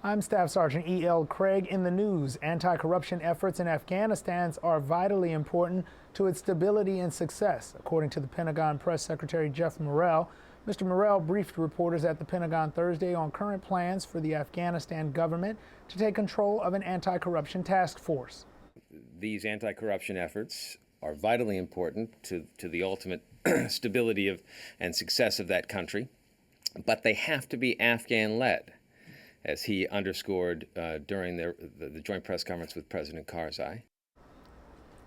I'm Staff Sergeant E.L. Craig. In the news, anti-corruption efforts in Afghanistan are vitally important to its stability and success, according to the Pentagon Press Secretary Geoff Morell. Mr. Morell briefed reporters at the Pentagon Thursday on current plans for the Afghanistan government to take control of an anti-corruption task force. These anti-corruption efforts are vitally important to the ultimate stability of and success of that country, but they have to be Afghan-led, as he underscored during the joint press conference with President Karzai.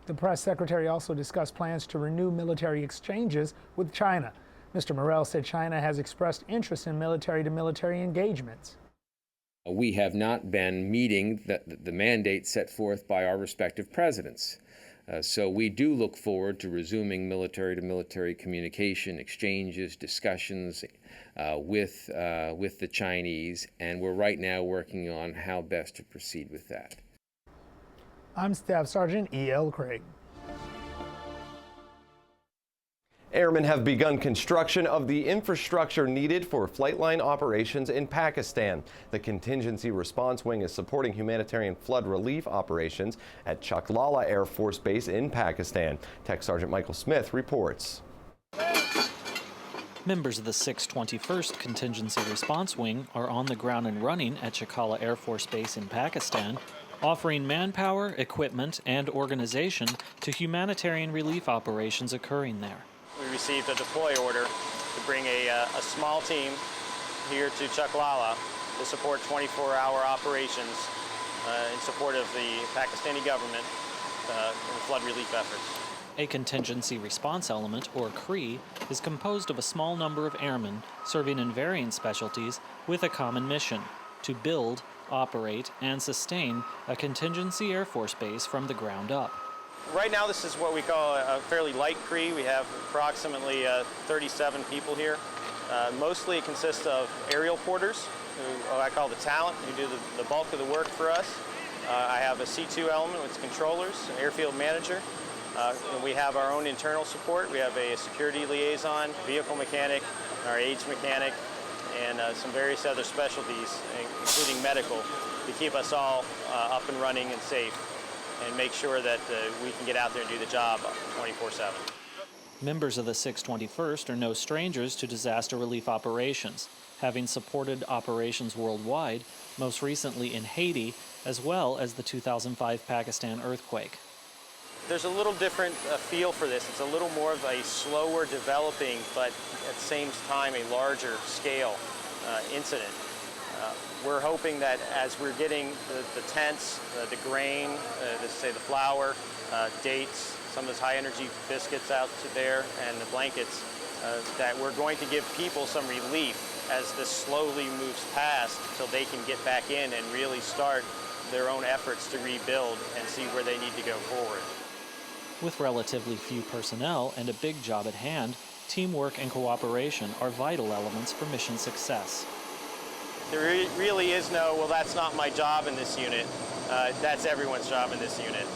The press secretary also discussed plans to renew military exchanges with China. Mr. Morell said China has expressed interest in military-to-military engagements. We have not been meeting the mandate set forth by our respective presidents. So we do look forward to resuming military-to-military communication, exchanges, discussions with the Chinese, and we're right now working on how best to proceed with that. I'm Staff Sergeant E.L. Craig. Airmen have begun construction of the infrastructure needed for flight line operations in Pakistan. The Contingency Response Wing is supporting humanitarian flood relief operations at Chaklala Air Force Base in Pakistan. Tech Sergeant Michael Smith reports. Members of the 621st Contingency Response Wing are on the ground and running at Chaklala Air Force Base in Pakistan, offering manpower, equipment, and organization to humanitarian relief operations occurring there. We received a deploy order to bring a small team here to Chaklala to support 24-hour operations in support of the Pakistani government in flood relief efforts. A contingency response element, or CRE, is composed of a small number of airmen serving in varying specialties with a common mission: to build, operate, and sustain a contingency Air Force base from the ground up. Right now, this is what we call a fairly light CRE. We have approximately 37 people here. Mostly it consists of aerial porters, who I call the talent, who do the bulk of the work for us. I have a C2 element with controllers, an airfield manager. And we have our own internal support. We have a security liaison, vehicle mechanic, our aids mechanic, and some various other specialties, including medical, to keep us all up and running and safe, and make sure that we can get out there and do the job 24/7. Members of the 621st are no strangers to disaster relief operations, having supported operations worldwide, most recently in Haiti, as well as the 2005 Pakistan earthquake. There's a little different feel for this. It's a little more of a slower developing, but at the same time a larger scale incident. We're hoping that as we're getting the tents, the grain, the flour, dates, some of those high energy biscuits out to there, and the blankets, that we're going to give people some relief as this slowly moves past so they can get back in and really start their own efforts to rebuild and see where they need to go forward. With relatively few personnel and a big job at hand, teamwork and cooperation are vital elements for mission success. There really is no, well, that's not my job in this unit. That's everyone's job in this unit.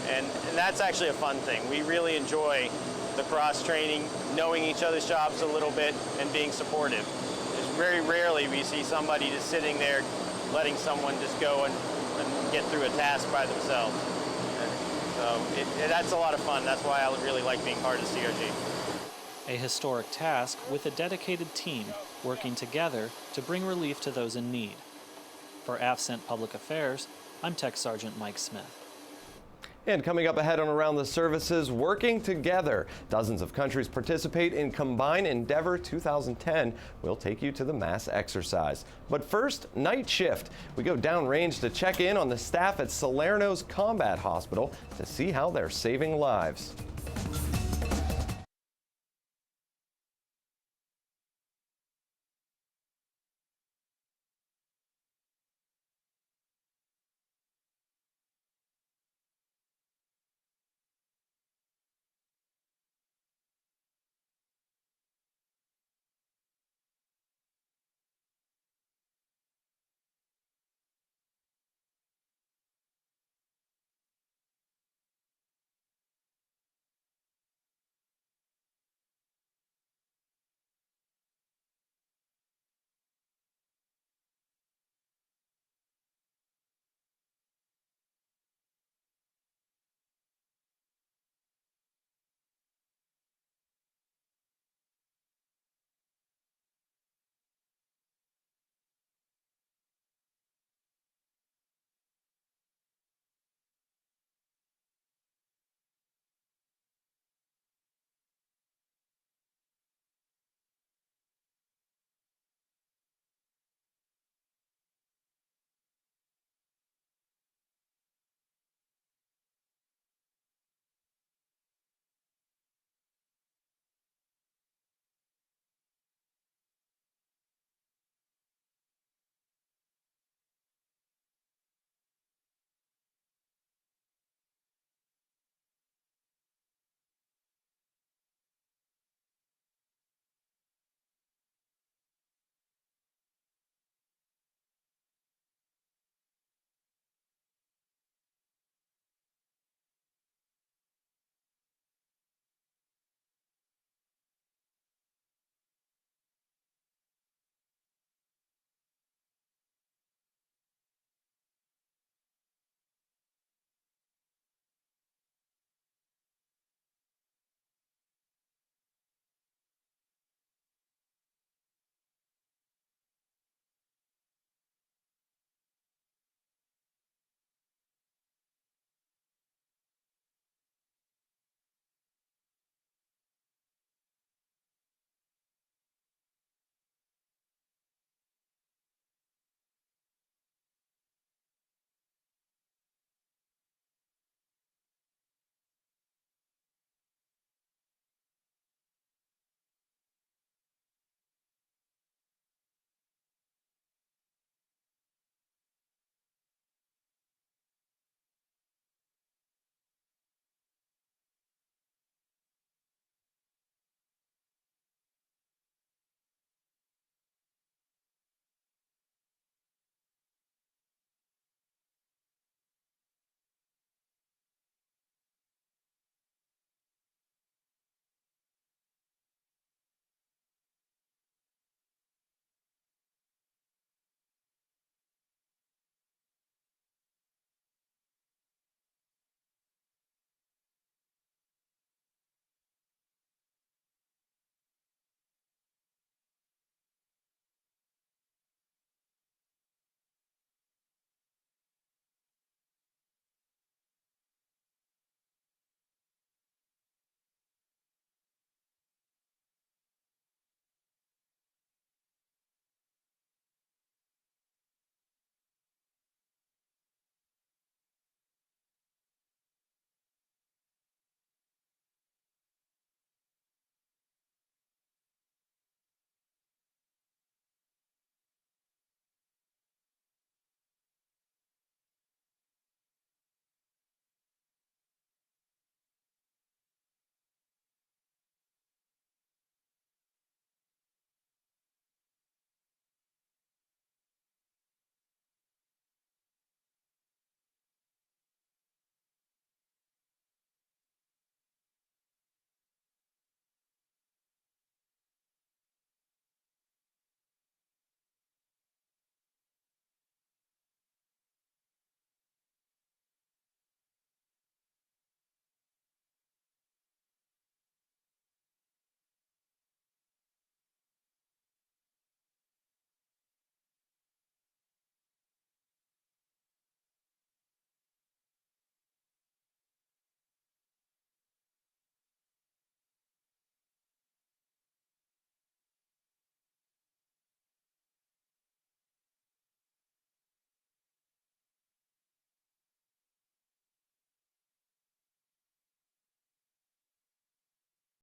And that's actually a fun thing. We really enjoy the cross-training, knowing each other's jobs a little bit, and being supportive. There's very rarely we see somebody just sitting there letting someone just go and get through a task by themselves. So that's a lot of fun. That's why I really like being part of COG. A historic task with a dedicated team working together to bring relief to those in need. For AFCENT Public Affairs, I'm Tech Sergeant Mike Smith. And coming up ahead on Around the Services, working together. Dozens of countries participate in Combined Endeavor 2010. We'll take you to the mass exercise. But first, night shift. We go downrange to check in on the staff at Salerno's Combat Hospital to see how they're saving lives.